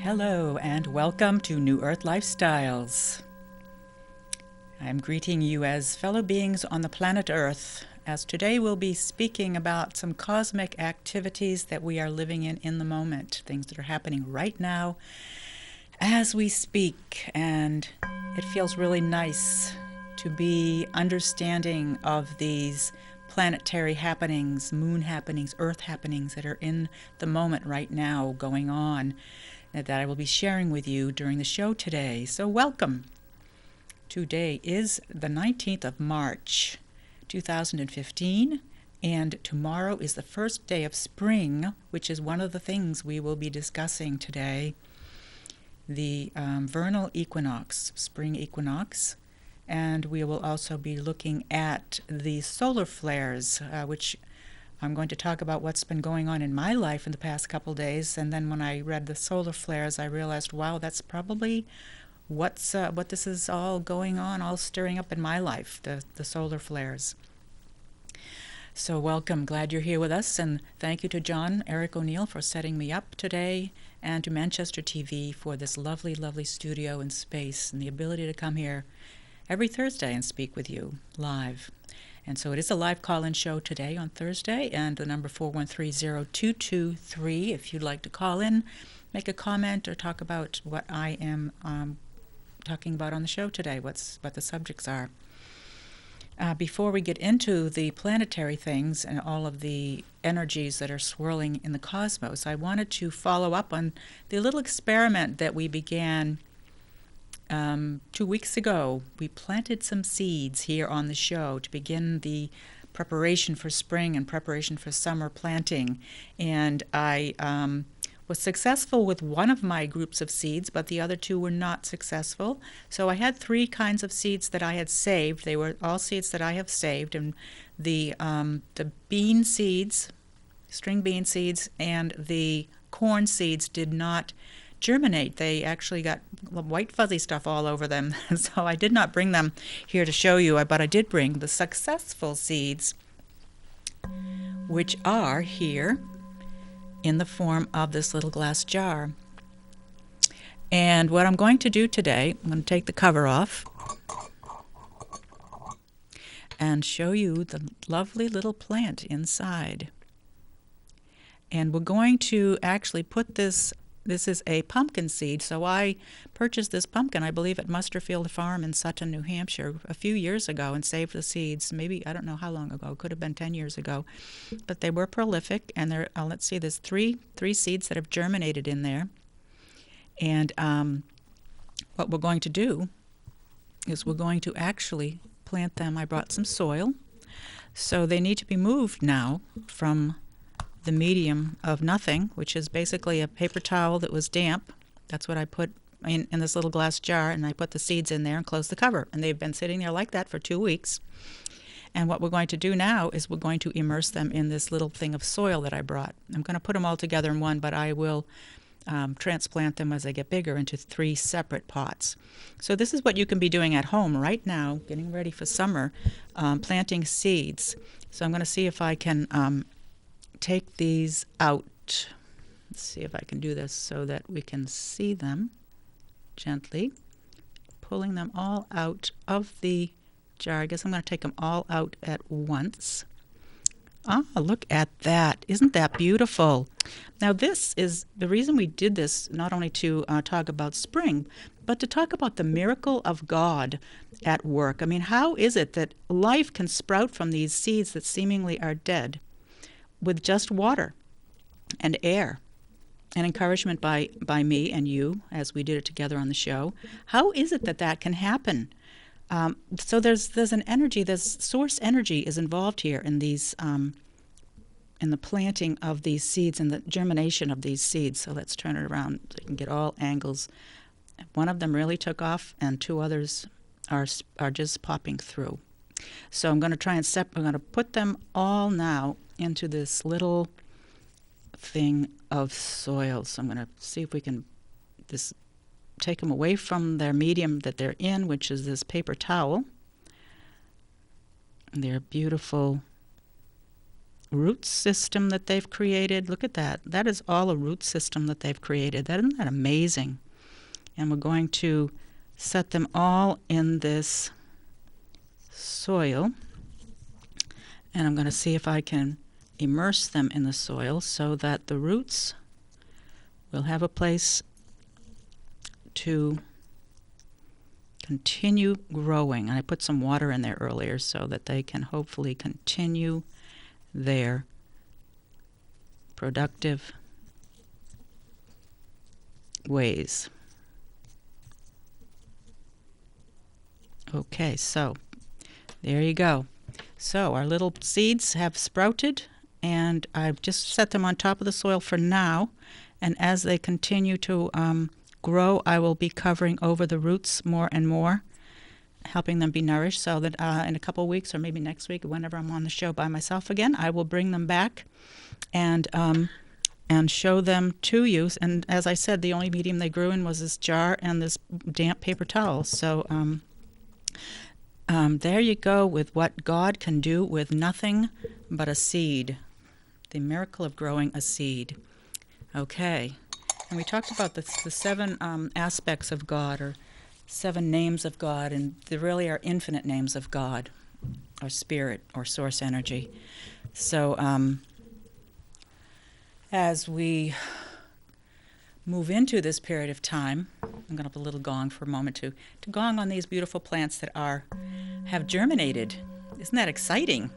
Hello and welcome to New Earth Lifestyles. I'm greeting you as fellow beings on the planet Earth, as today we'll be speaking about some cosmic activities that we are living in the moment, things that are happening right now as we speak, and it feels really nice to be understanding of these planetary happenings, moon happenings, earth happenings that are in the moment right now going on, that I will be sharing with you during the show today. So welcome. Today is the 19th of March, 2015, and tomorrow is the first day of spring, which is one of the things we will be discussing today. The vernal equinox, spring equinox, and we will also be looking at the solar flares, which I'm going to talk about what's been going on in my life in the past couple days. And then when I read the solar flares, I realized, wow, that's probably what this is all going on, all stirring up in my life, the solar flares. So welcome, glad you're here with us, and thank you to John Eric O'Neill for setting me up today, and to Manchester TV for this lovely, lovely studio and space, and the ability to come here every Thursday and speak with you live. And so it is a live call-in show today on Thursday, and the number 413-0223 if you'd like to call in, make a comment, or talk about what I am talking about on the show today, what the subjects are. Before we get into the planetary things and all of the energies that are swirling in the cosmos, I wanted to follow up on the little experiment that we began 2 weeks ago. We planted some seeds here on the show to begin the preparation for spring and preparation for summer planting. And I was successful with one of my groups of seeds, but the other two were not successful. So I had 3 kinds of seeds that I had saved. They were all seeds that I have saved, and the bean seeds, string bean seeds, and the corn seeds did not germinate. They actually got white fuzzy stuff all over them. So I did not bring them here to show you, but I did bring the successful seeds, which are here in the form of this little glass jar. And what I'm going to do today, I'm going to take the cover off and show you the lovely little plant inside. And we're going to actually put this is a pumpkin seed, so I purchased this pumpkin, I believe, at Musterfield Farm in Sutton, New Hampshire, a few years ago, and saved the seeds. Maybe, I don't know how long ago, could have been 10 years ago. But they were prolific, and there, let's see, there's three seeds that have germinated in there. And what we're going to do is we're going to actually plant them. I brought some soil, so they need to be moved now from the medium of nothing, which is basically a paper towel that was damp. That's what I put in this little glass jar, and I put the seeds in there and closed the cover. And they've been sitting there like that for 2 weeks. And what we're going to do now is we're going to immerse them in this little thing of soil that I brought. I'm going to put them all together in one, but I will transplant them as they get bigger into 3 separate pots. So this is what you can be doing at home right now, getting ready for summer, planting seeds. So I'm going to see if I can take these out. Let's see if I can do this so that we can see them gently. Pulling them all out of the jar. I guess I'm going to take them all out at once. Ah, look at that. Isn't that beautiful? Now this is the reason we did this, not only to talk about spring, but to talk about the miracle of God at work. I mean, how is it that life can sprout from these seeds that seemingly are dead with just water and air and encouragement by me and you as we did it together on the show? How is it that that can happen? So there's an energy, there's source energy is involved here in these in the planting of these seeds and the germination of these seeds. So let's turn it around so you can get all angles. One of them really took off, and 2 others are just popping through. So I'm going to try and I'm going to put them all now into this little thing of soil. So I'm going to see if we can take them away from their medium that they're in, which is this paper towel. And they're beautiful root system that they've created. Look at that. That is all a root system that they've created. Isn't that amazing? And we're going to set them all in this soil. And I'm going to see if I can immerse them in the soil so that the roots will have a place to continue growing. And I put some water in there earlier so that they can hopefully continue their productive ways. Okay, so there you go. So our little seeds have sprouted, and I've just set them on top of the soil for now. And as they continue to grow, I will be covering over the roots more and more, helping them be nourished, so that in a couple of weeks, or maybe next week, whenever I'm on the show by myself again, I will bring them back and show them to you. And as I said, the only medium they grew in was this jar and this damp paper towel. So there you go with what God can do with nothing but a seed. The miracle of growing a seed. Okay. And we talked about the 7 aspects of God, or 7 names of God, and there really are infinite names of God, or spirit, or source energy. So as we move into this period of time, I'm going to have a little gong for a moment to gong on these beautiful plants that have germinated. Isn't that exciting?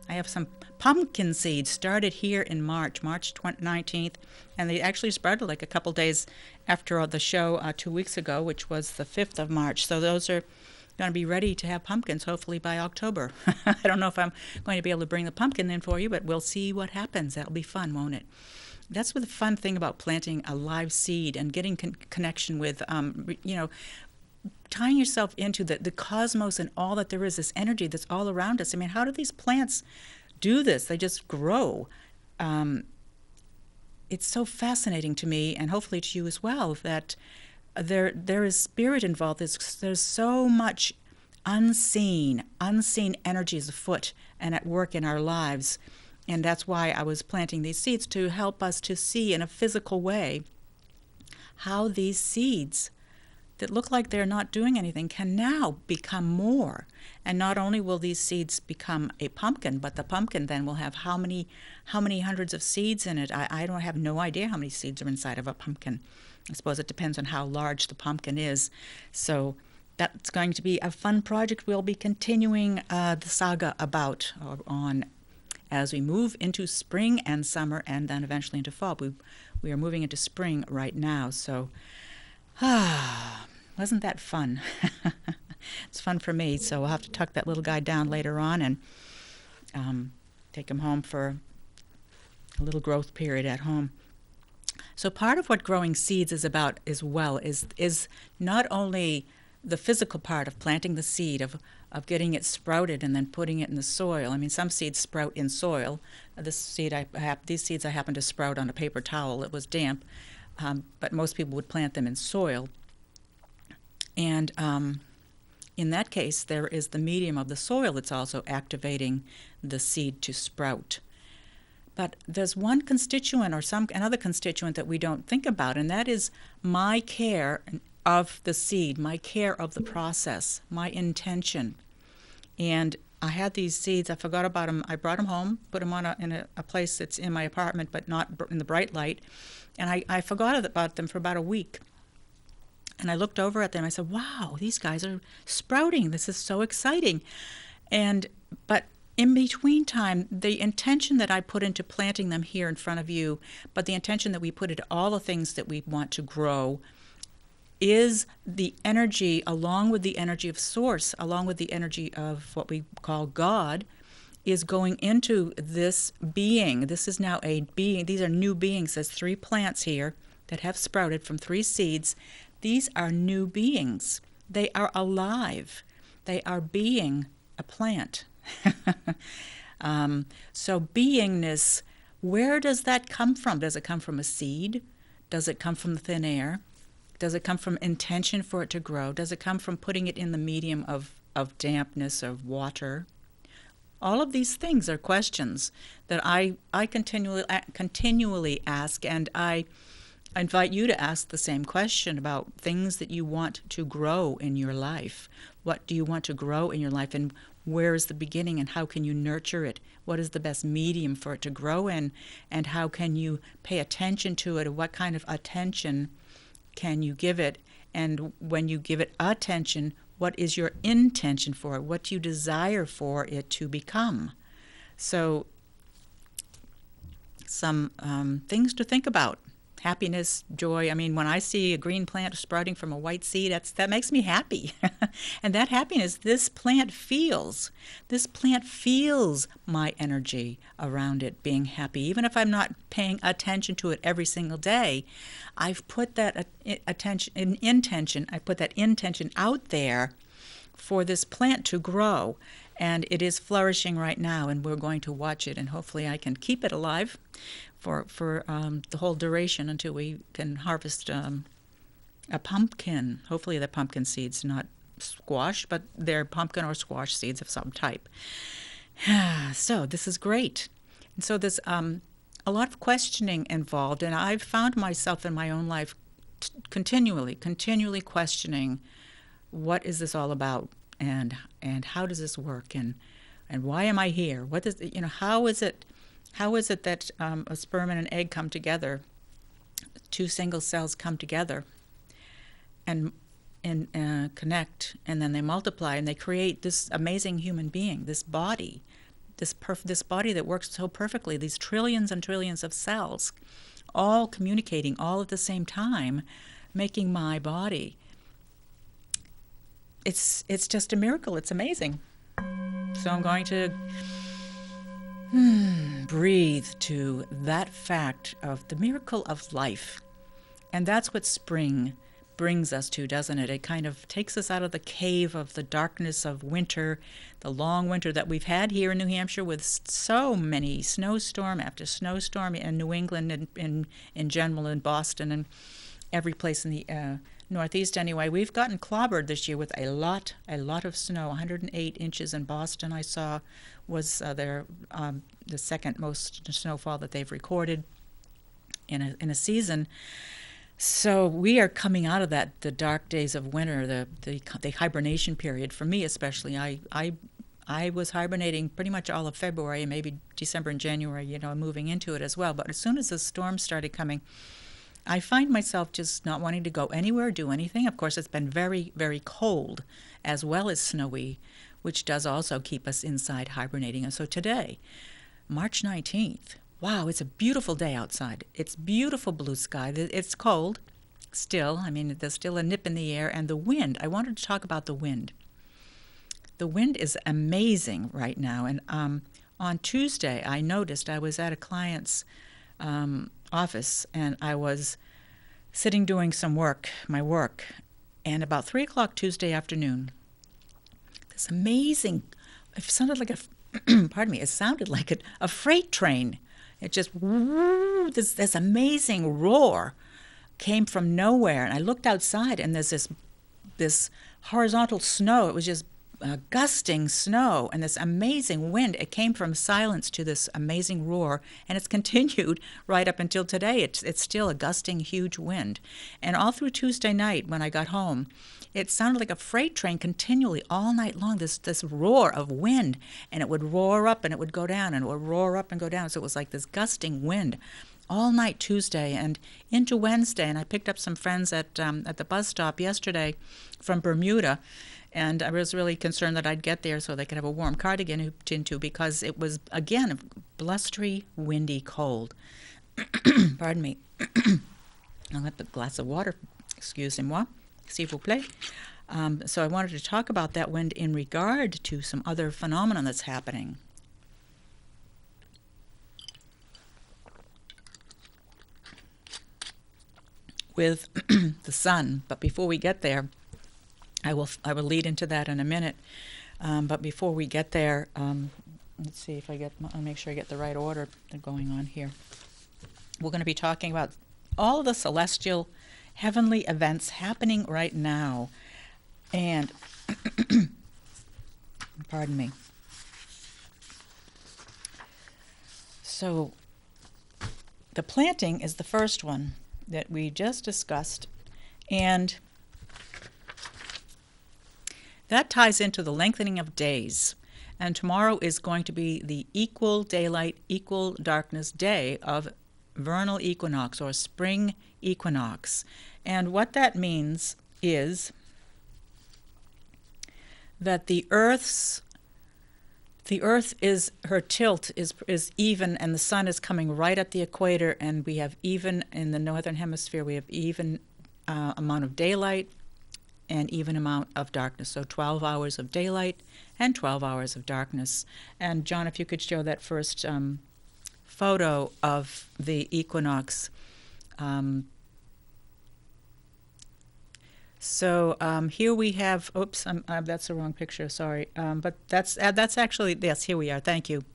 I have some pumpkin seeds started here in March 19th, and they actually sprouted like a couple days after the show 2 weeks ago, which was the 5th of March. So those are going to be ready to have pumpkins hopefully by October. I don't know if I'm going to be able to bring the pumpkin in for you, but we'll see what happens. That'll be fun, won't it? That's the fun thing about planting a live seed and getting connection with, tying yourself into the cosmos and all that there is, this energy that's all around us. I mean, how do these plants do this? They just grow. It's so fascinating to me, and hopefully to you as well, that there is spirit involved. There's so much unseen energies afoot and at work in our lives. And that's why I was planting these seeds, to help us to see in a physical way how these seeds that look like they're not doing anything can now become more. And not only will these seeds become a pumpkin, but the pumpkin then will have how many hundreds of seeds in it. I don't have no idea how many seeds are inside of a pumpkin. I suppose it depends on how large the pumpkin is. So that's going to be a fun project we'll be continuing the saga about on as we move into spring and summer, and then eventually into fall. We are moving into spring right now, so wasn't that fun? It's fun for me, so we'll have to tuck that little guy down later on and take him home for a little growth period at home. So part of what growing seeds is about as well is not only the physical part of planting the seed, of getting it sprouted and then putting it in the soil. I mean, some seeds sprout in soil. These seeds I happen to sprout on a paper towel. It was damp, but most people would plant them in soil. And in that case, there is the medium of the soil that's also activating the seed to sprout. But there's one constituent or another constituent that we don't think about, and that is my care of the seed, my care of the process, my intention. And I had these seeds, I forgot about them. I brought them home, put them in a place that's in my apartment, but not in the bright light. And I forgot about them for about a week. And I looked over at them, I said, wow, these guys are sprouting. This is so exciting. But in between time, the intention that I put into planting them here in front of you, but the intention that we put into all the things that we want to grow, is the energy, along with the energy of source, along with the energy of what we call God, is going into this being. This is now a being. These are new beings. There's 3 plants here that have sprouted from 3 seeds. These are new beings. They are alive. They are being a plant. So beingness, where does that come from? Does it come from a seed? Does it come from the thin air? Does it come from intention for it to grow? Does it come from putting it in the medium of dampness, of water? All of these things are questions that I continually ask, and I invite you to ask the same question about things that you want to grow in your life. What do you want to grow in your life, and where is the beginning, and how can you nurture it? What is the best medium for it to grow in, and how can you pay attention to it, or what kind of attention can you give it? And when you give it attention, what is your intention for it? What do you desire for it to become? So some things to think about. Happiness, joy. I mean, when I see a green plant sprouting from a white seed, that makes me happy. And that happiness, this plant feels my energy around it being happy. Even if I'm not paying attention to it every single day, I've put that intention out there for this plant to grow. And it is flourishing right now, and we're going to watch it, and hopefully I can keep it alive for the whole duration until we can harvest a pumpkin. Hopefully the pumpkin seeds, not squash, but they're pumpkin or squash seeds of some type. So this is great. And so there's a lot of questioning involved, and I've found myself in my own life continually questioning, what is this all about? And how does this work, and why am I here? What is how is it that a sperm and an egg come together, two single cells come together and connect, and then they multiply and they create this amazing human being, this body, this body that works so perfectly, these trillions and trillions of cells all communicating all at the same time, making my body. It's just a miracle. It's amazing. So I'm going to breathe to that fact of the miracle of life. And that's what spring brings us to, doesn't it? It kind of takes us out of the cave of the darkness of winter, the long winter that we've had here in New Hampshire, with so many snowstorm after snowstorm in New England and in general, in Boston and every place in the Northeast anyway. We've gotten clobbered this year with a lot of snow. 108 inches in Boston, I saw, was the second most snowfall that they've recorded in a season. So we are coming out of the dark days of winter, the hibernation period. For me especially, I was hibernating pretty much all of February and maybe December and January, moving into it as well. But as soon as the storms started coming, I find myself just not wanting to go anywhere, do anything. Of course, it's been very, very cold as well as snowy, which does also keep us inside hibernating. And so today, March 19th, wow, it's a beautiful day outside. It's beautiful blue sky. It's cold still. I mean, there's still a nip in the air. And the wind, I wanted to talk about the wind. The wind is amazing right now. And on Tuesday, I noticed I was at a client's office, and I was sitting doing my work, and about 3 o'clock Tuesday afternoon, this amazing, it sounded like a freight train. It just, this amazing roar came from nowhere, and I looked outside, and there's this horizontal snow. It was just gusting snow and this amazing wind. It came from silence to this amazing roar, and it's continued right up until today. It's still a gusting, huge wind. And all through Tuesday night when I got home, it sounded like a freight train continually all night long, this roar of wind, and it would roar up and it would go down, and it would roar up and go down. So it was like this gusting wind all night Tuesday and into Wednesday. And I picked up some friends at the bus stop yesterday from Bermuda, and I was really concerned that I'd get there so they could have a warm cardigan hooped into, because it was, again, blustery, windy, cold. Pardon me. I'll have a glass of water. Excusez-moi. S'il vous plaît. So I wanted to talk about that wind in regard to some other phenomenon that's happening. With the sun. But before we get there, I will lead into that in a minute. But before we get there, let's see if I'll make sure I get the right order going on here. We're going to be talking about all of the celestial, heavenly events happening right now. And, pardon me. So the planting is the first one that we just discussed, and that ties into the lengthening of days. And tomorrow is going to be the equal daylight, equal darkness day of vernal equinox or spring equinox. And what that means is that the Earth is, her tilt is even, and the sun is coming right at the equator, and we have even, in the northern hemisphere, we have even amount of daylight and even amount of darkness. So 12 hours of daylight and 12 hours of darkness. And John, if you could show that first photo of the equinox. Here we have, oops, that's the wrong picture, sorry. But that's actually, yes, here we are, thank you.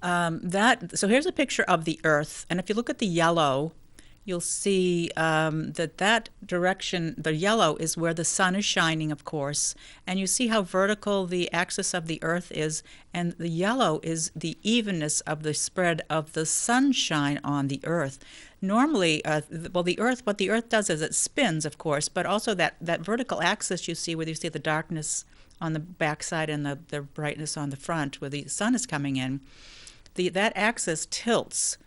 So here's a picture of the Earth, and if you look at the yellow, you'll see that direction, the yellow, is where the sun is shining, of course, and you see how vertical the axis of the Earth is, and the yellow is the evenness of the spread of the sunshine on the Earth. Normally, what the Earth does is it spins, of course, but also that vertical axis you see, where you see the darkness on the backside and the brightness on the front, where the sun is coming in, that axis tilts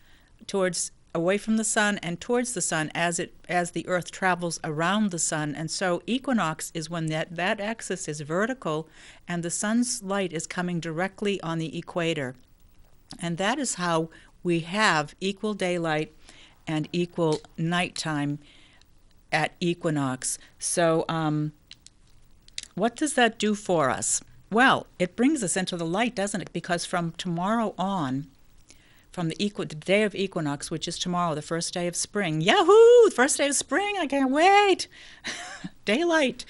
away from the sun and towards the sun as the Earth travels around the sun. And so equinox is when that axis is vertical and the sun's light is coming directly on the equator. And that is how we have equal daylight and equal nighttime at equinox. So what does that do for us? Well, it brings us into the light, doesn't it? Because from tomorrow on, from the day of equinox, which is tomorrow, the first day of spring. Yahoo! First day of spring, I can't wait! Daylight.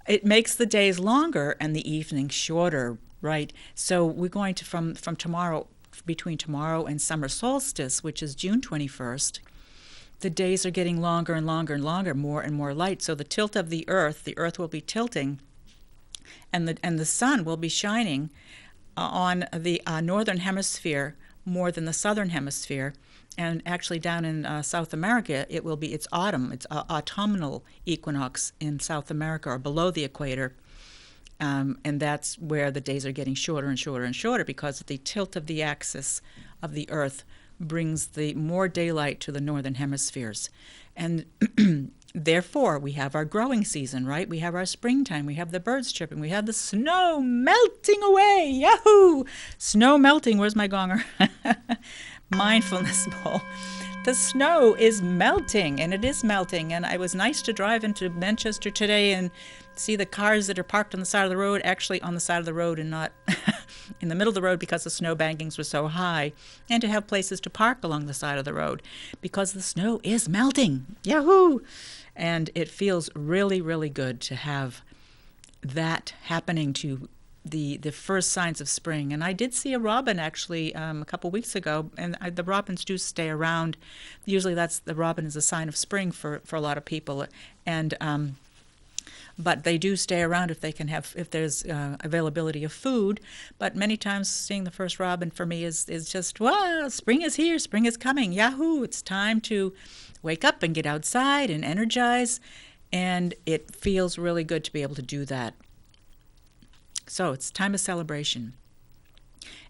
It makes the days longer and the evenings shorter, right? So we're going to, from tomorrow, between tomorrow and summer solstice, which is June 21st, the days are getting longer and longer and longer, more and more light. So the tilt of the Earth will be tilting, and the sun will be shining on the northern hemisphere more than the southern hemisphere. And actually down in South America, it's autumn. It's autumnal equinox in South America, or below the equator. And that's where the days are getting shorter and shorter and shorter, because the tilt of the axis of the Earth brings the more daylight to the northern hemispheres. And therefore, we have our growing season, right? We have our springtime. We have the birds chirping. We have the snow melting away. Yahoo! Snow melting. Where's my gonger? Mindfulness bowl. The snow is melting, and it is melting. And it was nice to drive into Manchester today and see the cars that are parked on the side of the road actually on the side of the road and not in the middle of the road, because the snow bankings were so high, and to have places to park along the side of the road because the snow is melting. Yahoo! And it feels really, really good to have that happening, to the first signs of spring. And I did see a robin actually a couple weeks ago, and the robins do stay around. Usually the robin is a sign of spring for a lot of people, and but they do stay around if there's availability of food. But many times seeing the first robin for me is just, wow, spring is here, spring is coming, yahoo! It's time to wake up and get outside and energize, and it feels really good to be able to do that. So it's time of celebration.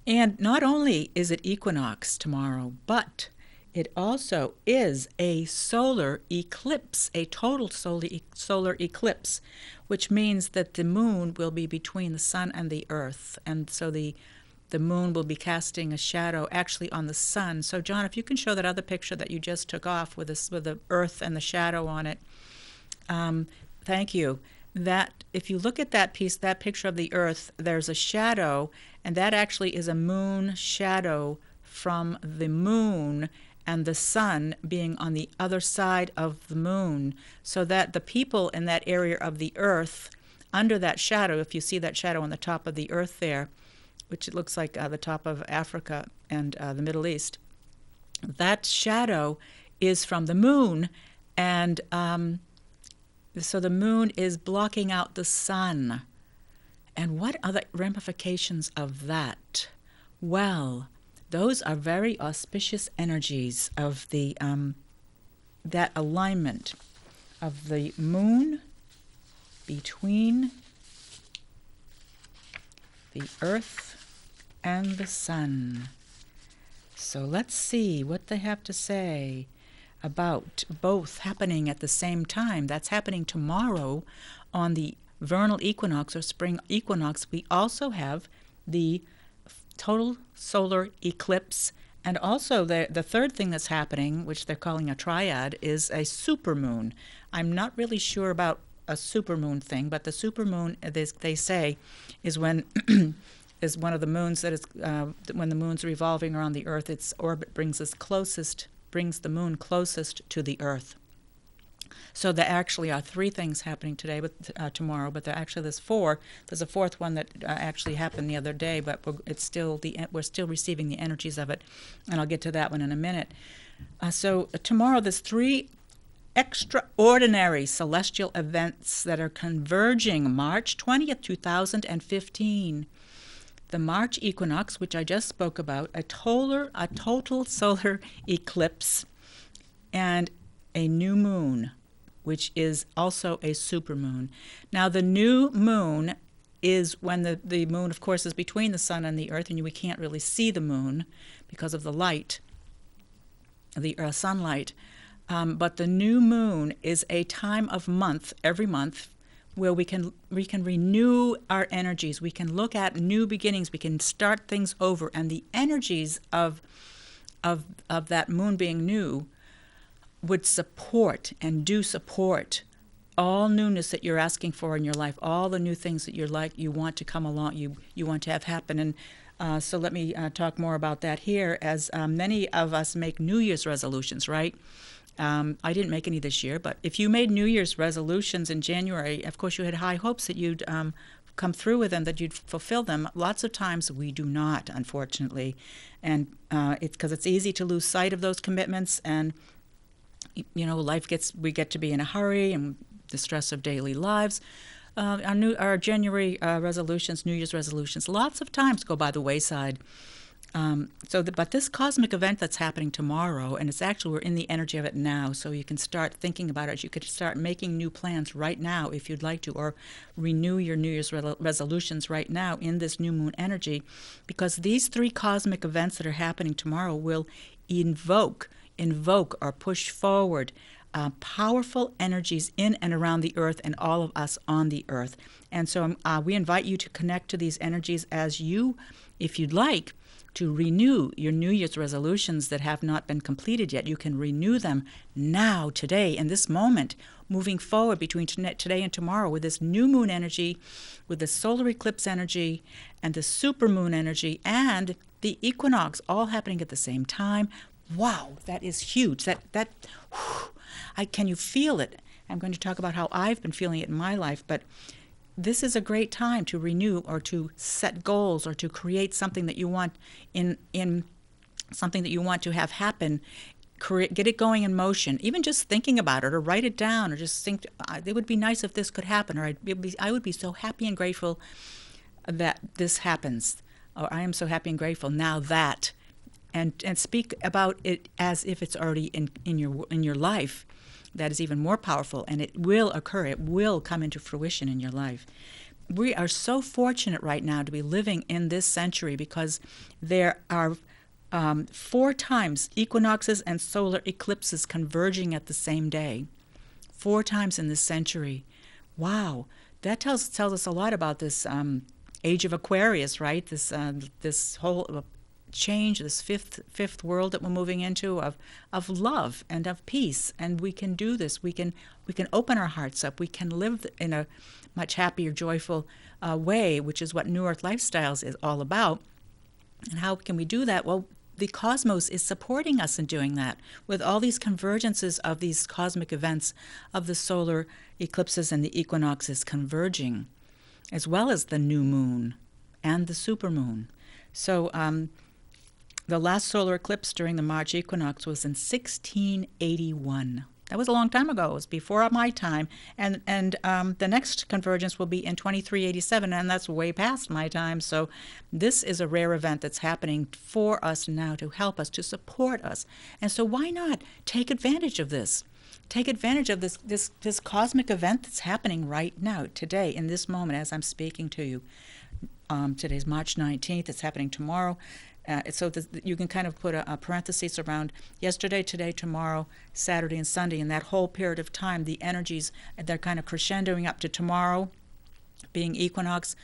And not only is it equinox tomorrow, but it also is a solar eclipse, a total solar eclipse, which means that the moon will be between the sun and the Earth. And so the moon will be casting a shadow actually on the sun. So John, if you can show that other picture that you just took off with the Earth and the shadow on it. Thank you. That if you look at that picture of the Earth, there's a shadow, and that actually is a moon shadow from the moon, and the sun being on the other side of the moon, so that the people in that area of the Earth, under that shadow, if you see that shadow on the top of the Earth there, which it looks like the top of Africa and the Middle East, that shadow is from the moon, and so the moon is blocking out the sun. And what are the ramifications of that? Well, those are very auspicious energies of the that alignment of the moon between the earth and the sun. So let's see what they have to say about both happening at the same time. That's happening tomorrow on the vernal equinox or spring equinox. We also have the total solar eclipse, and also the third thing that's happening, which they're calling a triad, is a supermoon. I'm not really sure about a supermoon thing, but the supermoon, they say, is when is one of the moons that is when the moon's revolving around the Earth. Its orbit brings the moon closest to the Earth. So there actually are three things happening today, but tomorrow. But there's four. There's a fourth one that actually happened the other day, but we're still receiving the energies of it, and I'll get to that one in a minute. So tomorrow, there's three extraordinary celestial events that are converging. March 20th, 2015. The March equinox, which I just spoke about, a total solar eclipse, and a new moon, which is also a supermoon. Now, the new moon is when the moon, of course, is between the sun and the earth, and we can't really see the moon because of the light, the sunlight. But the new moon is a time of month, every month, where we can renew our energies. We can look at new beginnings. We can start things over. And the energies of that moon being new would support and do support all newness that you're asking for in your life, all the new things that you want to come along, you want to have happen. And so let me talk more about that here, as many of us make New Year's resolutions, right? I didn't make any this year, but if you made New Year's resolutions in January, of course you had high hopes that you'd come through with them, that you'd fulfill them. Lots of times we do not, unfortunately. And it's because it's easy to lose sight of those commitments, and we get to be in a hurry and the stress of daily lives. Our January resolutions, New Year's resolutions, lots of times go by the wayside. But this cosmic event that's happening tomorrow, and we're in the energy of it now, so you can start thinking about it. You could start making new plans right now if you'd like to, or renew your New Year's resolutions right now in this new moon energy, because these three cosmic events that are happening tomorrow will invoke or push forward powerful energies in and around the earth and all of us on the earth. And so we invite you to connect to these energies as you, if you'd like, to renew your New Year's resolutions that have not been completed yet. You can renew them now, today, in this moment, moving forward between today and tomorrow with this new moon energy, with the solar eclipse energy, and the supermoon energy, and the equinox, all happening at the same time. Wow, that is huge. Can you feel it? I'm going to talk about how I've been feeling it in my life, but this is a great time to renew or to set goals or to create something that you want in something that you want to have happen. Get it going in motion. Even just thinking about it, or write it down, or just think, it would be nice if this could happen, or I would be so happy and grateful that this happens, or I am so happy and grateful now that, and speak about it as if it's already in your life. That is even more powerful, and it will occur. It will come into fruition in your life. We are so fortunate right now to be living in this century, because there are 4 times equinoxes and solar eclipses converging at the same day. 4 times in this century. Wow, that tells us a lot about this age of Aquarius, right? This whole change, this fifth world that we're moving into of love and of peace. And we can do this. We can open our hearts up. We can live in a much happier, joyful way, which is what New Earth Lifestyles is all about. And how can we do that? Well, the cosmos is supporting us in doing that, with all these convergences of these cosmic events of the solar eclipses and the equinoxes converging, as well as the new moon and the supermoon. So the last solar eclipse during the March equinox was in 1681. That was a long time ago. It was before my time. And the next convergence will be in 2387, and that's way past my time. So this is a rare event that's happening for us now to help us, to support us. And so why not take advantage of this? Take advantage of this cosmic event that's happening right now, today, in this moment, as I'm speaking to you. Today's March 19th. It's happening tomorrow. So you can kind of put a parenthesis around yesterday, today, tomorrow, Saturday, and Sunday. And that whole period of time, the energies, they're kind of crescendoing up to tomorrow being equinox.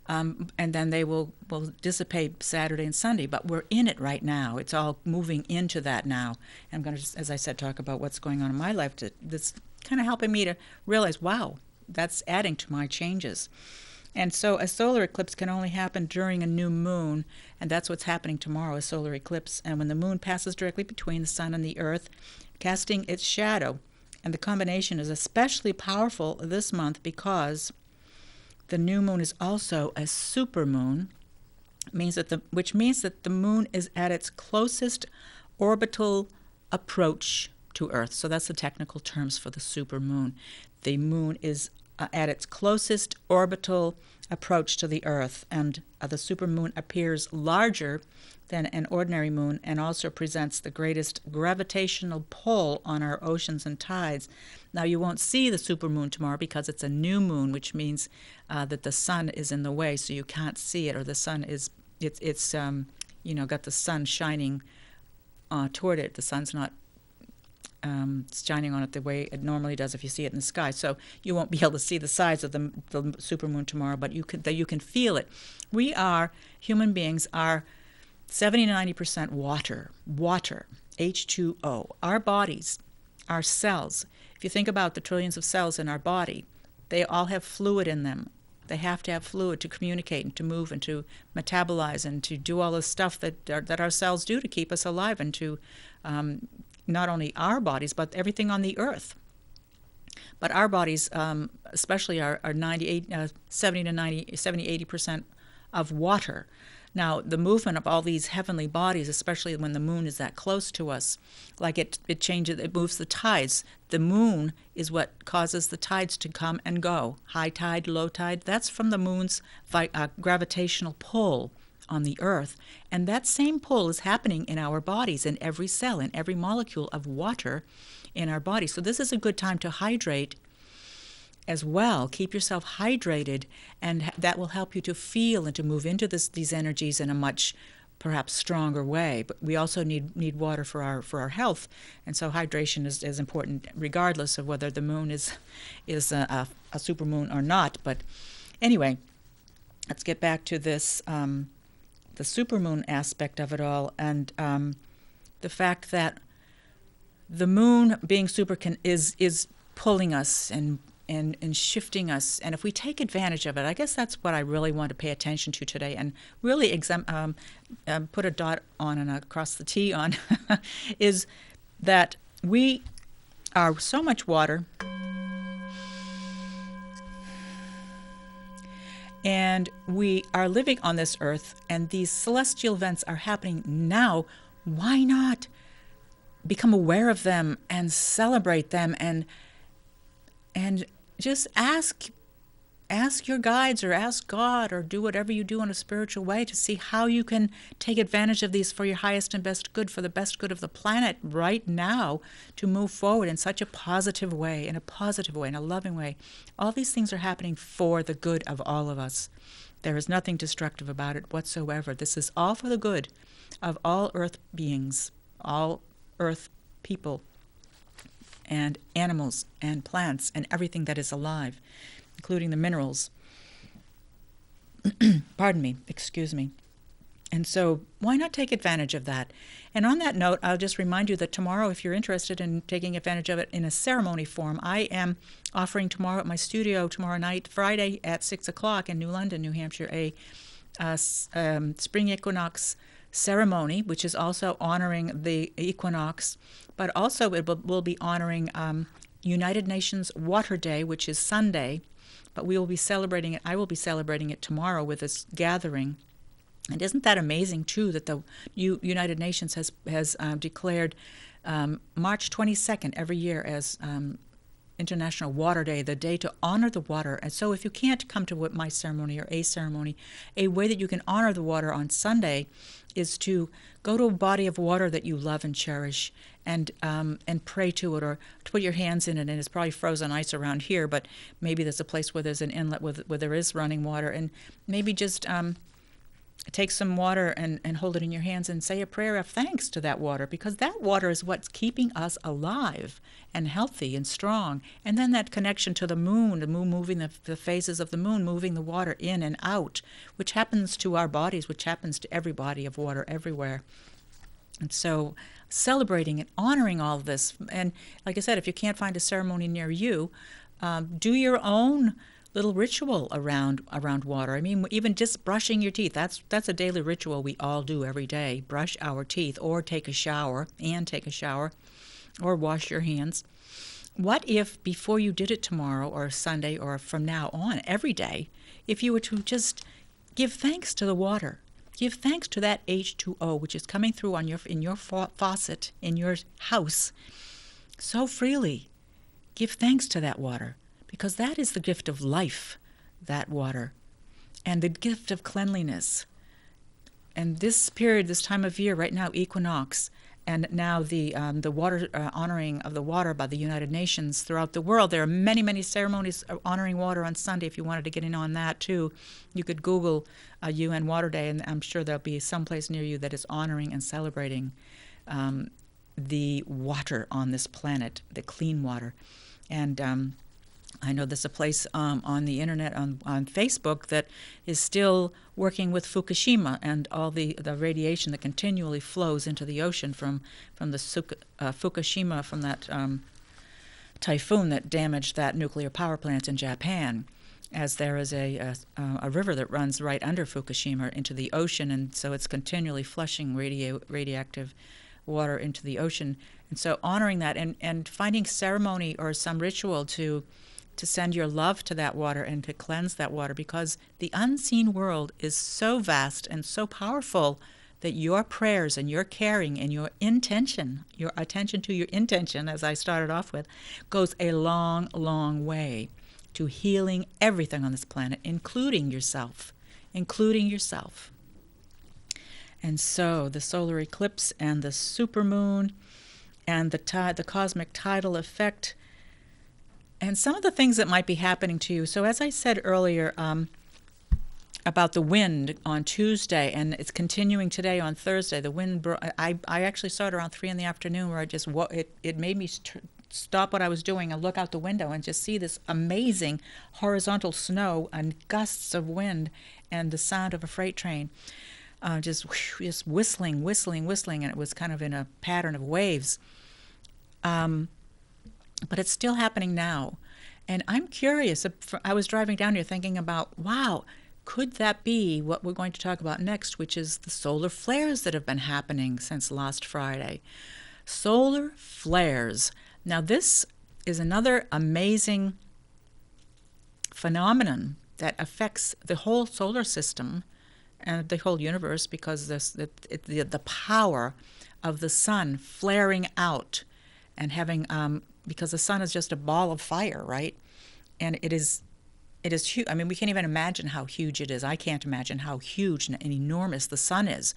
And then they will dissipate Saturday and Sunday. But we're in it right now. It's all moving into that now. And I'm going to, as I said, talk about what's going on in my life. That's kind of helping me to realize, wow, that's adding to my changes. And so a solar eclipse can only happen during a new moon, and that's what's happening tomorrow, a solar eclipse. And when the moon passes directly between the sun and the earth, casting its shadow. And the combination is especially powerful this month because the new moon is also a supermoon, which means that the moon is at its closest orbital approach to Earth. So that's the technical terms for the supermoon. The moon is at its closest orbital approach to the Earth, and the supermoon appears larger than an ordinary moon and also presents the greatest gravitational pull on our oceans and tides. Now, you won't see the supermoon tomorrow because it's a new moon, which means that the sun is in the way, so you can't see it, or the sun is it's got the sun shining toward it. The sun's not shining on it the way it normally does if you see it in the sky. So you won't be able to see the size of the supermoon tomorrow, but you can feel it. We are, human beings are 70 to 90% water, H2O. Our bodies, our cells, if you think about the trillions of cells in our body, they all have fluid in them. They have to have fluid to communicate and to move and to metabolize and to do all the stuff that our cells do to keep us alive and to not only our bodies, but everything on the earth. But our bodies, especially, are 70 to 80% of water. Now, the movement of all these heavenly bodies, especially when the moon is that close to us, like it changes, it moves the tides. The moon is what causes the tides to come and go. High tide, low tide, that's from the moon's gravitational pull on the earth. And that same pull is happening in our bodies, in every cell, in every molecule of water in our body. So this is a good time to hydrate as well. Keep yourself hydrated, and that will help you to feel and to move into these energies in a much perhaps stronger way. But we also need water for our health, and so hydration is important regardless of whether the moon is a supermoon or not. But anyway, let's get back to this the supermoon aspect of it all, and the fact that the moon being super is pulling us and shifting us. And if we take advantage of it, I guess that's what I really want to pay attention to today and really put a dot on and across the T on, is that we are so much water, and we are living on this earth, and these celestial events are happening now. Why not become aware of them and celebrate them and just ask your guides or ask God or do whatever you do in a spiritual way to see how you can take advantage of these for your highest and best good, for the best good of the planet right now, to move forward in such a positive way, in a loving way. All these things are happening for the good of all of us. There is nothing destructive about it whatsoever. This is all for the good of all earth beings, all earth people, and animals and plants and everything that is alive, including the minerals. Excuse me. And so why not take advantage of that? And on that note, I'll just remind you that tomorrow, if you're interested in taking advantage of it in a ceremony form, I am offering tomorrow at my studio, tomorrow night, Friday at 6 o'clock in New London, New Hampshire, a spring equinox ceremony, which is also honoring the equinox, but also it will be honoring United Nations Water Day, which is Sunday, but we will be celebrating it. I will be celebrating it tomorrow with this gathering And isn't that amazing, too, that the United Nations has declared March 22nd every year as International Water Day, the day to honor the water. And so if you can't come to my ceremony or a ceremony, a way that you can honor the water on Sunday is to go to a body of water that you love and cherish and pray to it, or to put your hands in it. And it's probably frozen ice around here, but maybe there's a place where there's an inlet where there is running water, and maybe just take some water and hold it in your hands and say a prayer of thanks to that water, because that water is what's keeping us alive and healthy and strong. And then that connection to the moon moving the phases of the moon, moving the water in and out, which happens to our bodies, which happens to every body of water everywhere. And so celebrating and honoring all of this. And like I said, if you can't find a ceremony near you, do your own little ritual around water. I mean, even just brushing your teeth, that's a daily ritual we all do every day. Brush our teeth, or take a shower, or wash your hands. What if before you did it tomorrow or Sunday or from now on every day, if you were to just give thanks to the water, give thanks to that H2O which is coming through in your faucet in your house so freely. Give thanks to that water, because that is the gift of life, that water, and the gift of cleanliness. And this period, this time of year, right now, Equinox, and now the water honoring of the water by the United Nations throughout the world. There are many, many ceremonies honoring water on Sunday. If you wanted to get in on that too, you could Google UN Water Day, and I'm sure there'll be some place near you that is honoring and celebrating the water on this planet, the clean water. And I know there's a place on the internet, on Facebook, that is still working with Fukushima and all the radiation that continually flows into the ocean from the Fukushima, from that typhoon that damaged that nuclear power plant in Japan, as there is a river that runs right under Fukushima into the ocean, and so it's continually flushing radioactive water into the ocean. And so honoring that and finding ceremony or some ritual to send your love to that water and to cleanse that water, because the unseen world is so vast and so powerful that your prayers and your caring and your intention, your attention to your intention, as I started off with, goes a long, long way to healing everything on this planet, including yourself. And so the solar eclipse and the supermoon and the cosmic tidal effect, and some of the things that might be happening to you. So as I said earlier about the wind on Tuesday, and it's continuing today on Thursday, the wind, I actually saw it around 3 in the afternoon, where it made me stop what I was doing and look out the window and just see this amazing horizontal snow and gusts of wind and the sound of a freight train just whistling, and it was kind of in a pattern of waves. But it's still happening now. And I'm curious. I was driving down here thinking about, wow, could that be what we're going to talk about next, which is the solar flares that have been happening since last Friday. Solar flares. Now, this is another amazing phenomenon that affects the whole solar system and the whole universe, because the power of the sun flaring out and having because the sun is just a ball of fire, right? And it is huge. I mean, we can't even imagine how huge it is. I can't imagine how huge and enormous the sun is.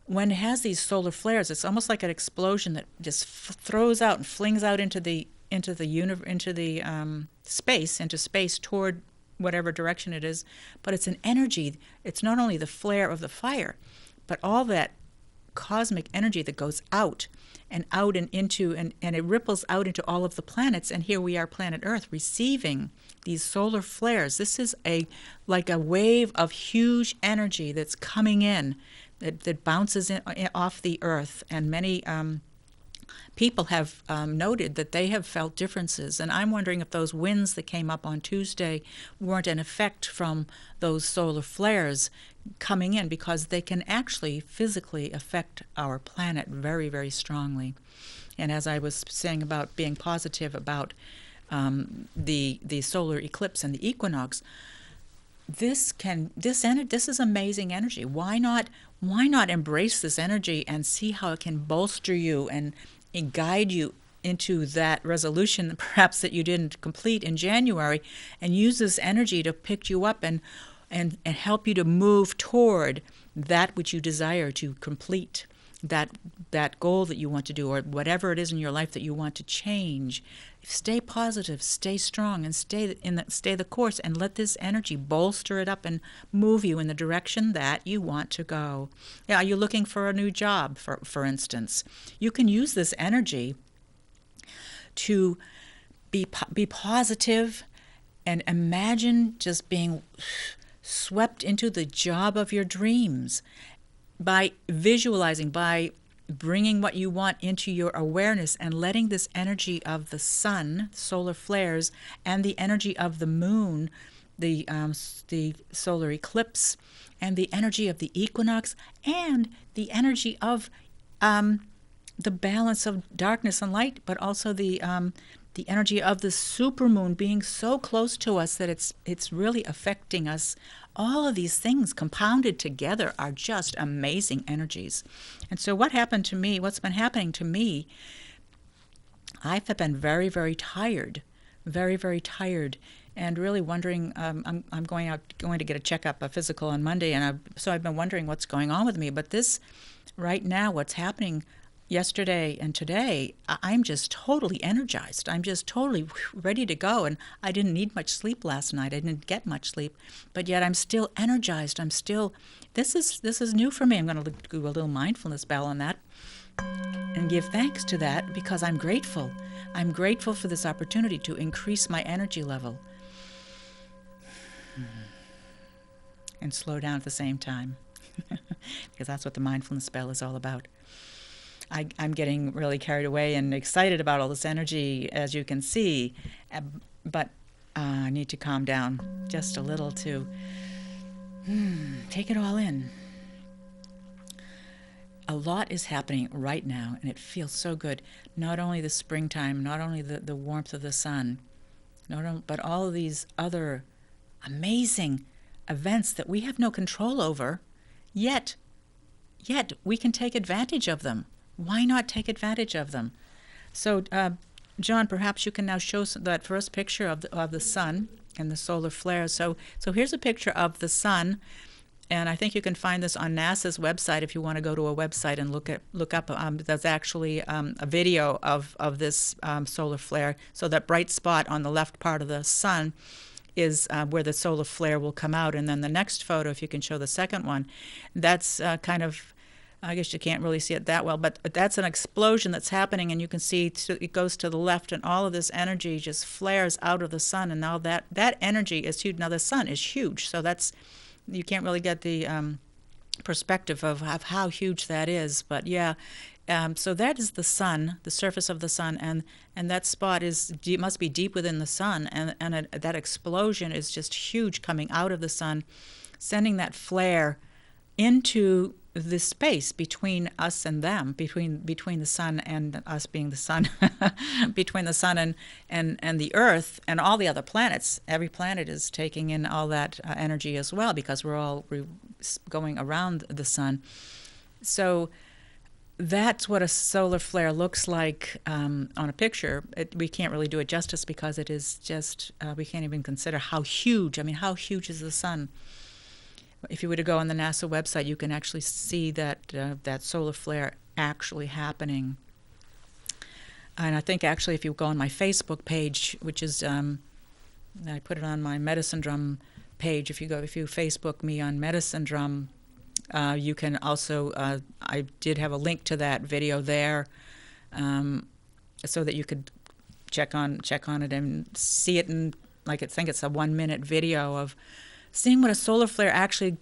When it has these solar flares, it's almost like an explosion that just throws out and flings out into space toward whatever direction it is. But it's an energy. It's not only the flare of the fire, but all that cosmic energy that goes out and into, and it ripples out into all of the planets. And here we are, planet Earth, receiving these solar flares. This is like a wave of huge energy that's coming in, that bounces off the Earth. And many people have noted that they have felt differences. And I'm wondering if those winds that came up on Tuesday weren't an effect from those solar flares coming in, because they can actually physically affect our planet very, very strongly. And as I was saying about being positive about the solar eclipse and the equinox, this is amazing energy. Why not embrace this energy and see how it can bolster you and guide you into that resolution perhaps that you didn't complete in January, and use this energy to pick you up and help you to move toward that which you desire to complete, that goal that you want to do, or whatever it is in your life that you want to change. Stay positive, stay strong, and stay the course, and let this energy bolster it up and move you in the direction that you want to go. Yeah, are you looking for a new job, for instance? You can use this energy to be positive and imagine just being swept into the job of your dreams by visualizing, by bringing what you want into your awareness, and letting this energy of the sun, solar flares, and the energy of the moon, the solar eclipse, and the energy of the equinox, and the energy of the balance of darkness and light, but also the energy of the supermoon being so close to us that it's really affecting us. All of these things compounded together are just amazing energies. And so what's been happening to me, I've been very, very tired, very, very tired, and really wondering, I'm going to get a checkup, a physical on Monday, and so I've been wondering what's going on with me. But this, right now, what's happening yesterday and today, I'm just totally energized. I'm just totally ready to go. And I didn't need much sleep last night. I didn't get much sleep, but yet I'm still energized. This is new for me. I'm going to do a little mindfulness bell on that and give thanks to that, because I'm grateful. I'm grateful for this opportunity to increase my energy level and slow down at the same time, because that's what the mindfulness bell is all about. I'm getting really carried away and excited about all this energy, as you can see, but I need to calm down just a little to take it all in. A lot is happening right now, and it feels so good. Not only the springtime, not only the warmth of the sun, but all of these other amazing events that we have no control over, yet we can take advantage of them. Why not take advantage of them? So, John, perhaps you can now show that first picture of the sun and the solar flares. So here's a picture of the sun, and I think you can find this on NASA's website if you want to go to a website and look up. There's actually a video of this solar flare. So that bright spot on the left part of the sun is where the solar flare will come out, and then the next photo, if you can show the second one, that's kind of, I guess you can't really see it that well, but that's an explosion that's happening, and you can see it goes to the left, and all of this energy just flares out of the sun, and now that energy is huge. Now the sun is huge, so you can't really get the perspective of how huge that is, but yeah. So that is the sun, the surface of the sun, and that spot must be deep within the sun, and that explosion is just huge coming out of the sun, sending that flare into the space between us and them, between the sun and us being the sun, between the sun and the earth and all the other planets. Every planet is taking in all that energy as well, because we're all going around the sun. So that's what a solar flare looks like on a picture. We can't really do it justice, because it is just, we can't even consider how huge. I mean, how huge is the sun? If you were to go on the NASA website, you can actually see that solar flare actually happening. And I think actually if you go on my Facebook page, which is, I put it on my Medicine Drum page. If you Facebook me on Medicine Drum, you can also, I did have a link to that video there, so that you could check on it and see it in, I think it's a 1-minute video of seeing what a solar flare actually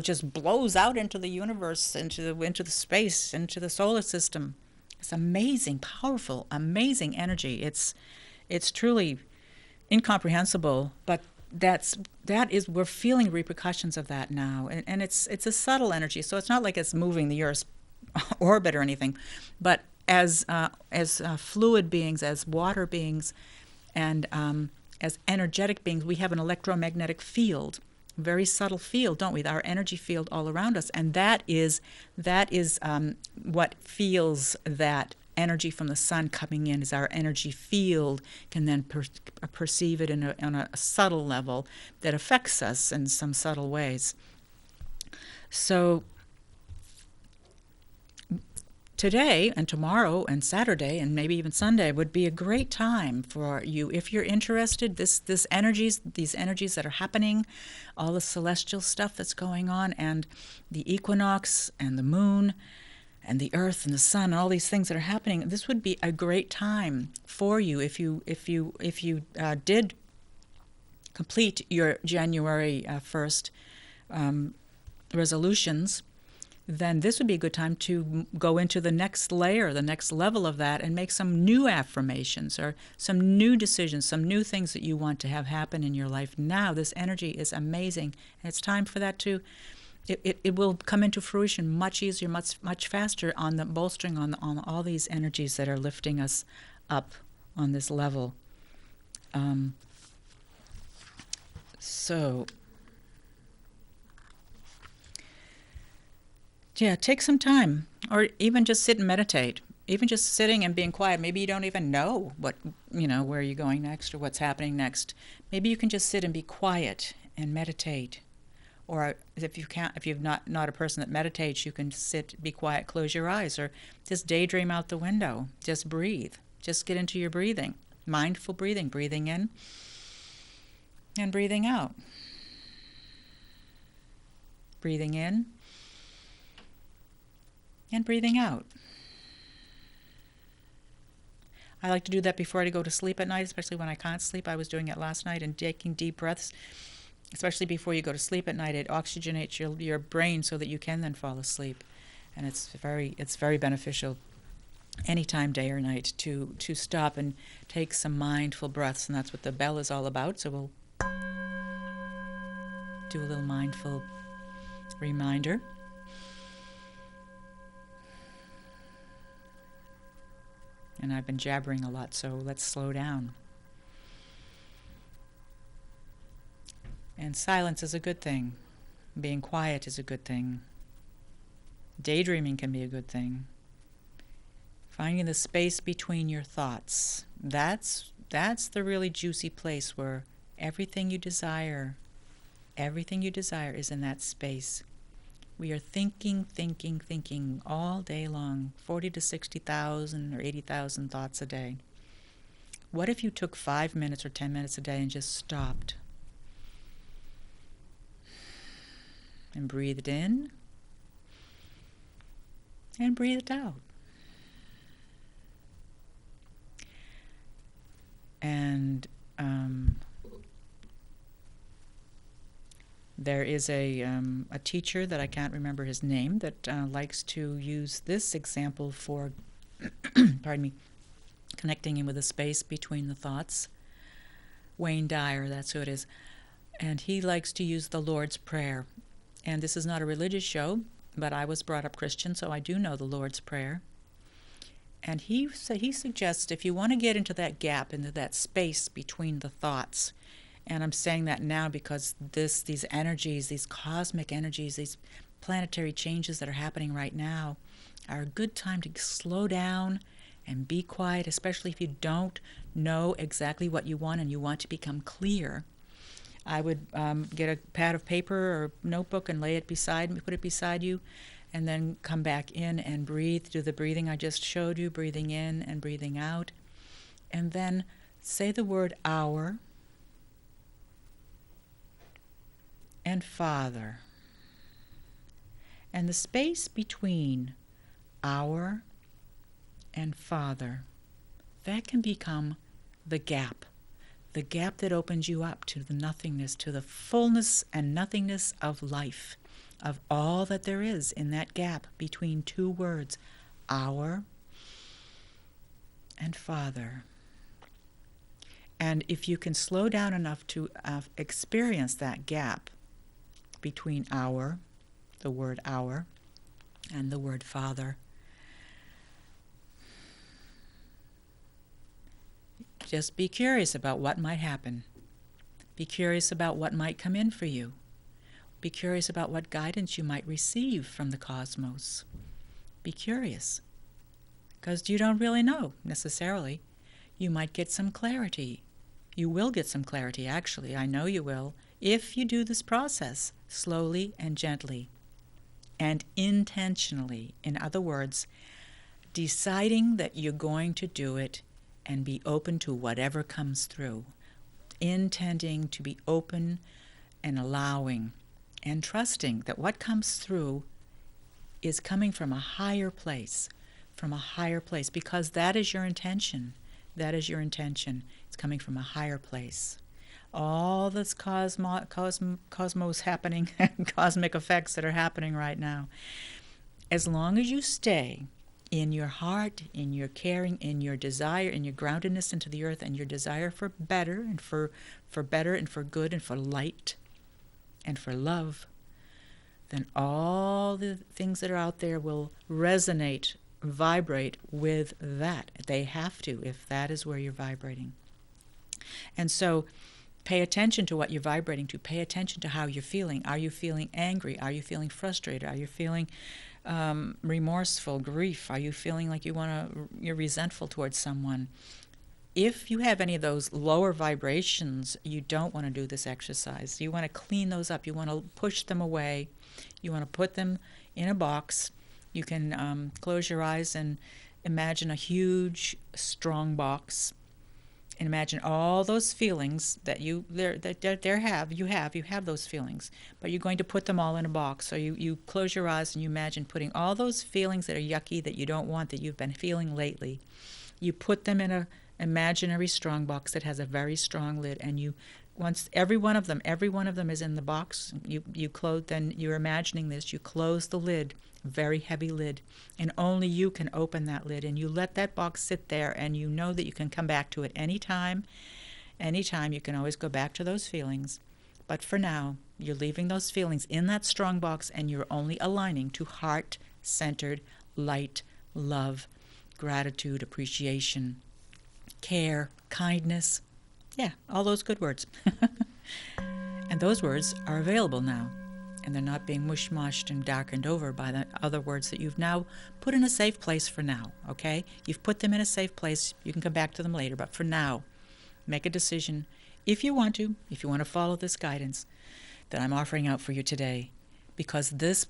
just blows out into the universe, into the space, into the solar system. It's amazing, powerful, amazing energy. It's truly incomprehensible, but we're feeling repercussions of that now, and it's a subtle energy. So it's not like it's moving the Earth's orbit or anything, but as fluid beings, as water beings, and as energetic beings, we have an electromagnetic field, very subtle field, don't we? Our energy field all around us, and that is what feels that energy from the sun coming in. Is our energy field can then perceive it on a subtle level that affects us in some subtle ways. So today and tomorrow and Saturday and maybe even Sunday would be a great time for you, if you're interested. These energies that are happening, all the celestial stuff that's going on, and the equinox and the moon and the earth and the sun, and all these things that are happening. This would be a great time for you if you did complete your January 1st resolutions. Then this would be a good time to go into the next layer, the next level of that, and make some new affirmations or some new decisions, some new things that you want to have happen in your life now. This energy is amazing, and it's time for that to, it will come into fruition much easier, much faster on the bolstering on all these energies that are lifting us up on this level. Yeah, take some time, or even just sit and meditate. Even just sitting and being quiet. Maybe you don't even know where you're going next or what's happening next. Maybe you can just sit and be quiet and meditate. Or if you're not a person that meditates, you can sit, be quiet, close your eyes, or just daydream out the window. Just breathe. Just get into your breathing. Mindful breathing. Breathing in and breathing out. Breathing in and breathing out. I like to do that before I go to sleep at night, especially when I can't sleep. I was doing it last night, and taking deep breaths, especially before you go to sleep at night. It oxygenates your brain so that you can then fall asleep, and it's very beneficial anytime, day or night, to stop and take some mindful breaths, and that's what the bell is all about. So we'll do a little mindful reminder. And I've been jabbering a lot, so let's slow down. And silence is a good thing. Being quiet is a good thing. Daydreaming can be a good thing. Finding the space between your thoughts. That's the really juicy place where everything you desire is in that space. We are thinking all day long, 40 to 60,000 or 80,000 thoughts a day. What if you took 5 minutes or 10 minutes a day and just stopped and breathed in and breathed out? And there is a teacher that I can't remember his name that likes to use this example for, pardon me, connecting in with the space between the thoughts. Wayne Dyer, that's who it is. And he likes to use the Lord's Prayer. And this is not a religious show, but I was brought up Christian, so I do know the Lord's Prayer. And he suggests if you want to get into that gap, into that space between the thoughts, and I'm saying that now because these energies, these cosmic energies, these planetary changes that are happening right now are a good time to slow down and be quiet, especially if you don't know exactly what you want and you want to become clear. I would get a pad of paper or notebook and put it beside you, and then come back in and breathe. Do the breathing I just showed you, breathing in and breathing out. And then say the word "our" and "Father." And the space between "our" and "Father," that can become the gap that opens you up to the nothingness, to the fullness and nothingness of life, of all that there is in that gap between two words, "our" and "Father." And if you can slow down enough to experience that gap between "our," the word "our," and the word "Father," just be curious about what might happen. Be curious about what might come in for you. Be curious about what guidance you might receive from the cosmos. Be curious, because you don't really know necessarily. You might get some clarity. You will get some clarity, actually. I know you will, if you do this process slowly and gently and intentionally. In other words, deciding that you're going to do it and be open to whatever comes through. Intending to be open and allowing and trusting that what comes through is coming from a higher place, because that is your intention. That is your intention. It's coming from a higher place. All this cosmos happening, cosmic effects that are happening right now. As long as you stay in your heart, in your caring, in your desire, in your groundedness into the earth, and your desire for better and for better and for good and for light and for love, then all the things that are out there will resonate, vibrate with that. They have to, if that is where you're vibrating. And so pay attention to what you're vibrating to. Pay attention to how you're feeling. Are you feeling angry? Are you feeling frustrated? Are you feeling remorseful, grief? Are you feeling like you're resentful towards someone? If you have any of those lower vibrations, you don't want to do this exercise. You want to clean those up. You want to push them away. You want to put them in a box. You can close your eyes and imagine a huge, strong box, and imagine all those feelings that you have those feelings, but you're going to put them all in a box. So you close your eyes and you imagine putting all those feelings that are yucky, that you don't want, that you've been feeling lately. You put them in a imaginary strong box that has a very strong lid, and once every one of them is in the box, you close. Then you're imagining this. You close the lid, very heavy lid, and only you can open that lid, and you let that box sit there, and you know that you can come back to it anytime. You can always go back to those feelings, but for now you're leaving those feelings in that strong box, and you're only aligning to heart-centered light, love, gratitude, appreciation, care, kindness. Yeah, all those good words. And those words are available now. And they're not being mush-mushed and darkened over by the other words that you've now put in a safe place for now, okay? You've put them in a safe place. You can come back to them later. But for now, make a decision if you want to follow this guidance that I'm offering out for you today. Because this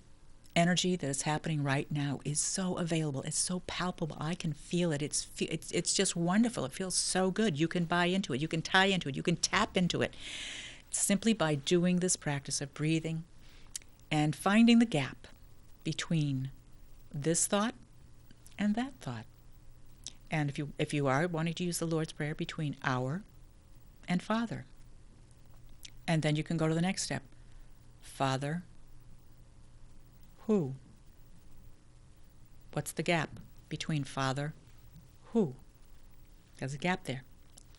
energy that is happening right now is so available. It's so palpable. I can feel it. It's just wonderful. It feels so good. You can buy into it. You can tie into it. You can tap into it simply by doing this practice of breathing and finding the gap between this thought and that thought. And if you are wanting to use the Lord's Prayer, between our and Father. And then you can go to the next step. Father, who? What's the gap between Father, who? There's a gap there.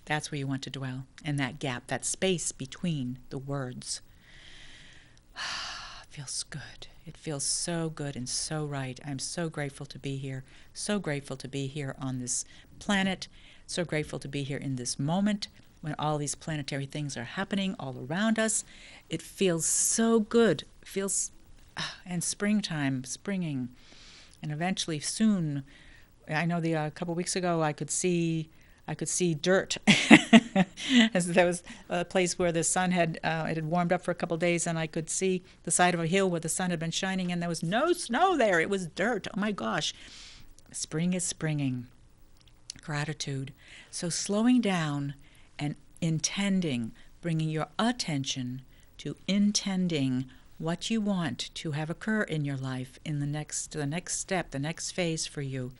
That's where you want to dwell. And that gap, that space between the words. Feels good. It feels so good and so right. I'm so grateful to be here. So grateful to be here on this planet. So grateful to be here in this moment when all these planetary things are happening all around us. It feels so good. It feels, and springtime, springing, and eventually soon. I know a couple weeks ago I could see dirt. As there was a place where the sun had it had warmed up for a couple of days, and I could see the side of a hill where the sun had been shining, and there was no snow there. It was dirt. Oh my gosh. Spring is springing. Gratitude. So slowing down and intending, bringing your attention to intending what you want to have occur in your life in the next step, the next phase for you.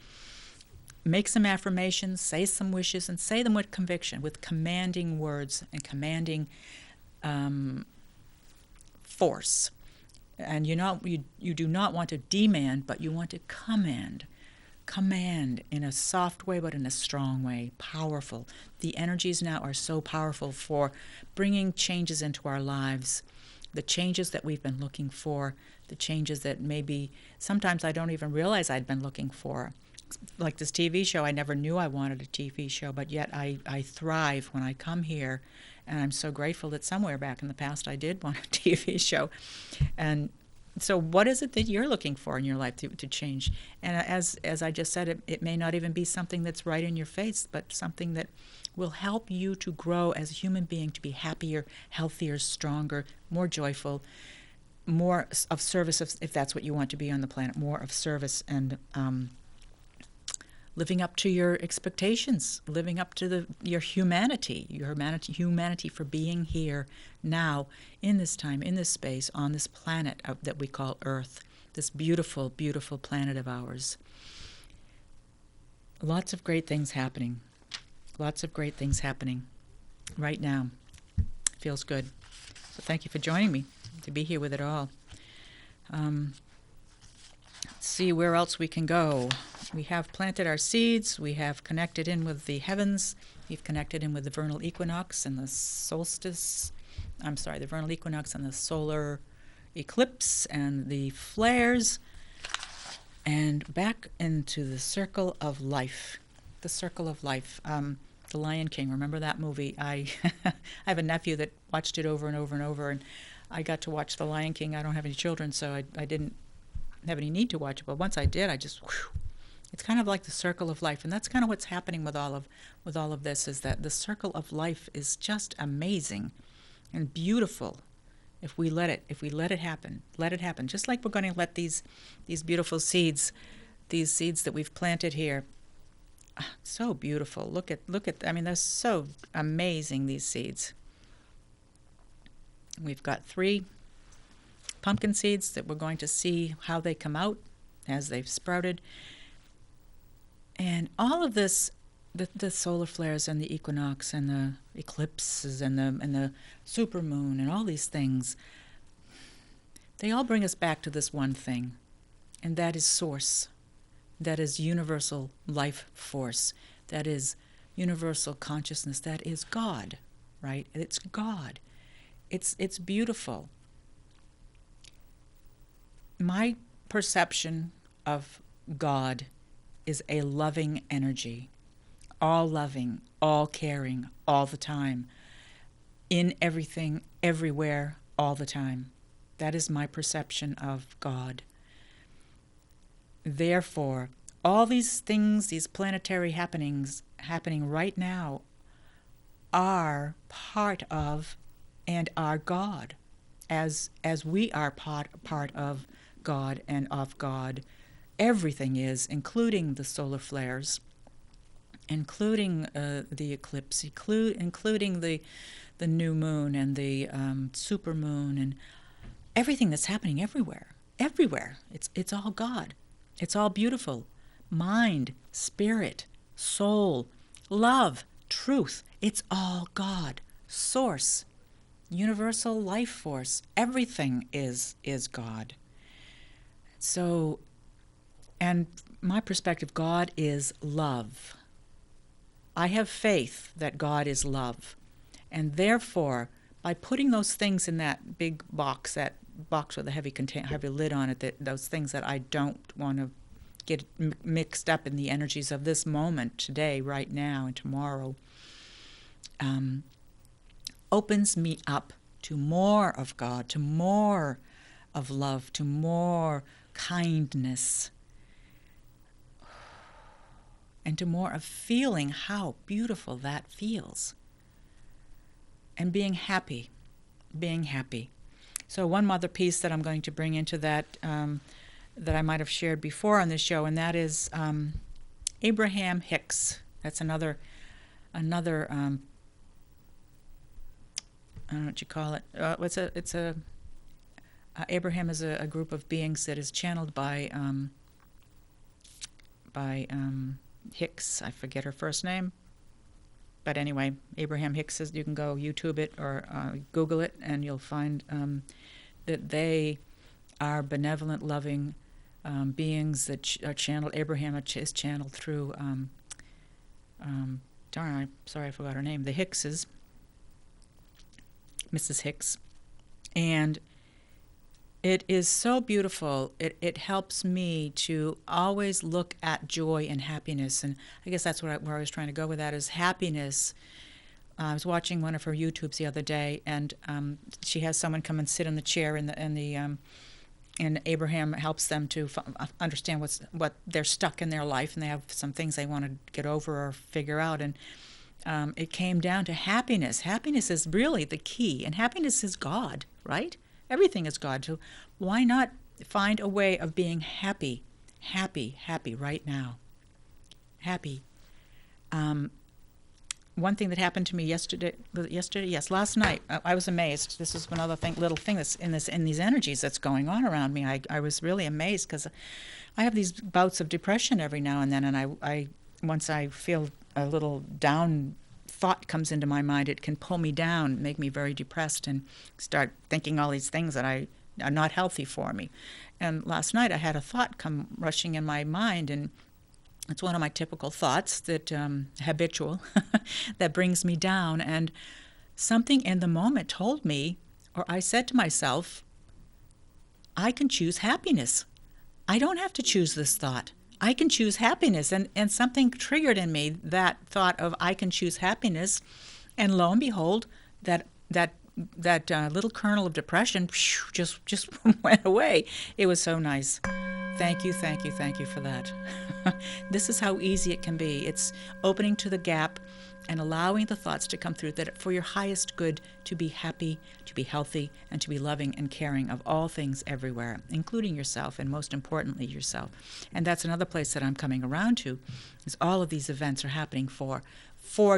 Make some affirmations, say some wishes, and say them with conviction, with commanding words and commanding force. And you do not want to demand, but you want to command. Command in a soft way, but in a strong way, powerful. The energies now are so powerful for bringing changes into our lives, the changes that we've been looking for, the changes that maybe sometimes I don't even realize I'd been looking for. Like this TV show, I never knew I wanted a TV show, but yet I thrive when I come here And I'm so grateful that somewhere back in the past I did want a TV show. And so what is it that you're looking for in your life to change? And as I just said, it may not even be something that's right in your face, but something that will help you to grow as a human being, to be happier, healthier, stronger, more joyful, more of service, if that's what you want to be on the planet, more of service and living up to your expectations, living up to your humanity for being here now, in this time, in this space, on this planet that we call Earth, this beautiful, beautiful planet of ours. Lots of great things happening. Lots of great things happening right now. Feels good. So thank you for joining me to be here with it all. Let's see where else we can go. We have planted our seeds. We have connected in with the heavens. We've connected in with the vernal equinox and the solstice. The vernal equinox and the solar eclipse and the flares. And back into the circle of life. The circle of life. The Lion King. Remember that movie? I have a nephew that watched it over and over and over, and I got to watch The Lion King. I don't have any children, so I didn't have any need to watch it. But once I did, it's kind of like the circle of life, and that's kind of what's happening with all of this. Is that the circle of life is just amazing and beautiful if we let it happen. Let it happen. Just like we're going to let these beautiful seeds, these seeds that we've planted here. So beautiful. Look at. I mean, they're so amazing, these seeds. We've got 3 pumpkin seeds that we're going to see how they come out as they've sprouted. And all of this, the solar flares and the equinox and the eclipses and the supermoon and all these things, they all bring us back to this one thing, and that is source. That is universal life force. That is universal consciousness. That is God, right? It's God. It's beautiful. My perception of God is a loving energy, all loving, all caring, all the time, in everything, everywhere, all the time. That is my perception of God. Therefore, all these things, these planetary happenings happening right now, are part of and are God, as we are part of God and of God. Everything is, including the solar flares, including the eclipse, including the new moon and the supermoon, and everything that's happening everywhere. It's all God. It's all beautiful. Mind, spirit, soul, love, truth. It's all God. Source, universal life force. Everything is God. So, and my perspective, God is love. I have faith that God is love. And therefore, by putting those things in that big box, that box with a heavy lid on it, those things that I don't want to get mixed up in the energies of this moment, today, right now, and tomorrow, opens me up to more of God, to more of love, to more kindness, and to more of feeling how beautiful that feels, and being happy. So one other piece that I'm going to bring into that, that I might have shared before on this show, and that is Abraham Hicks. That's another I don't know what you call it. Abraham is a group of beings that is channeled by Hicks. I forget her first name. But anyway, Abraham Hicks, you can go YouTube it or Google it, and you'll find that they are benevolent, loving beings that are channeled. Abraham is channeled through, I'm sorry I forgot her name, the Hickses, Mrs. Hicks. And it is so beautiful. It helps me to always look at joy and happiness. And I guess that's where I was trying to go with that, is happiness I was watching one of her YouTubes the other day, and she has someone come and sit in the chair and Abraham helps them to understand what they're stuck in their life, and they have some things they want to get over or figure out. And it came down to happiness. Happiness is really the key, and happiness is God, right? Everything is God. So why not find a way of being happy right now? Happy. One thing that happened to me last night, I was amazed. This is another little thing that's in these energies that's going on around me. I was really amazed because I have these bouts of depression every now and then, and I once I feel a little down thought comes into my mind, it can pull me down, make me very depressed, and start thinking all these things that are not healthy for me. And last night I had a thought come rushing in my mind, and it's one of my typical thoughts that habitual that brings me down. And something in the moment told me, or I said to myself, I can choose happiness. I don't have to choose this thought. I can choose happiness. And something triggered in me that thought of I can choose happiness. And lo and behold, that little kernel of depression just went away. It was so nice. Thank you for that. This is how easy it can be. It's opening to the gap and allowing the thoughts to come through that for your highest good, to be happy, to be healthy, and to be loving and caring of all things everywhere, including yourself, and most importantly, yourself. And that's another place that I'm coming around to, is all of these events are happening for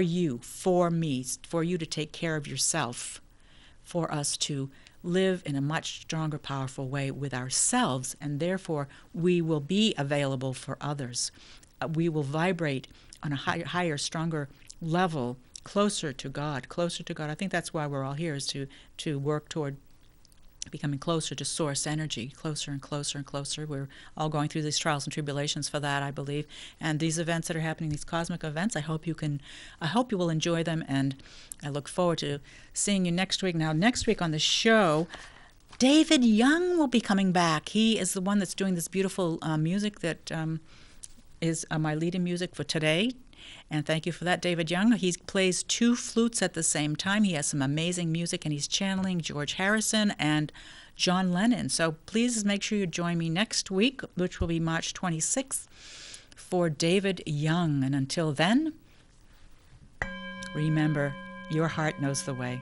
you, for me, for you to take care of yourself, for us to live in a much stronger, powerful way with ourselves, and therefore we will be available for others. We will vibrate on a higher, stronger level, closer to God. I think that's why we're all here, is to work toward becoming closer to source energy, closer and closer and closer. We're all going through these trials and tribulations for that, I believe. And these events that are happening, these cosmic events, I hope you will enjoy them, and I look forward to seeing you next week. Now, next week on the show, David Young will be coming back. He is the one that's doing this beautiful music that is my lead-in music for today. And thank you for that, David Young. He plays 2 flutes at the same time. He has some amazing music, and he's channeling George Harrison and John Lennon. So please make sure you join me next week, which will be March 26th, for David Young. And until then, remember, your heart knows the way.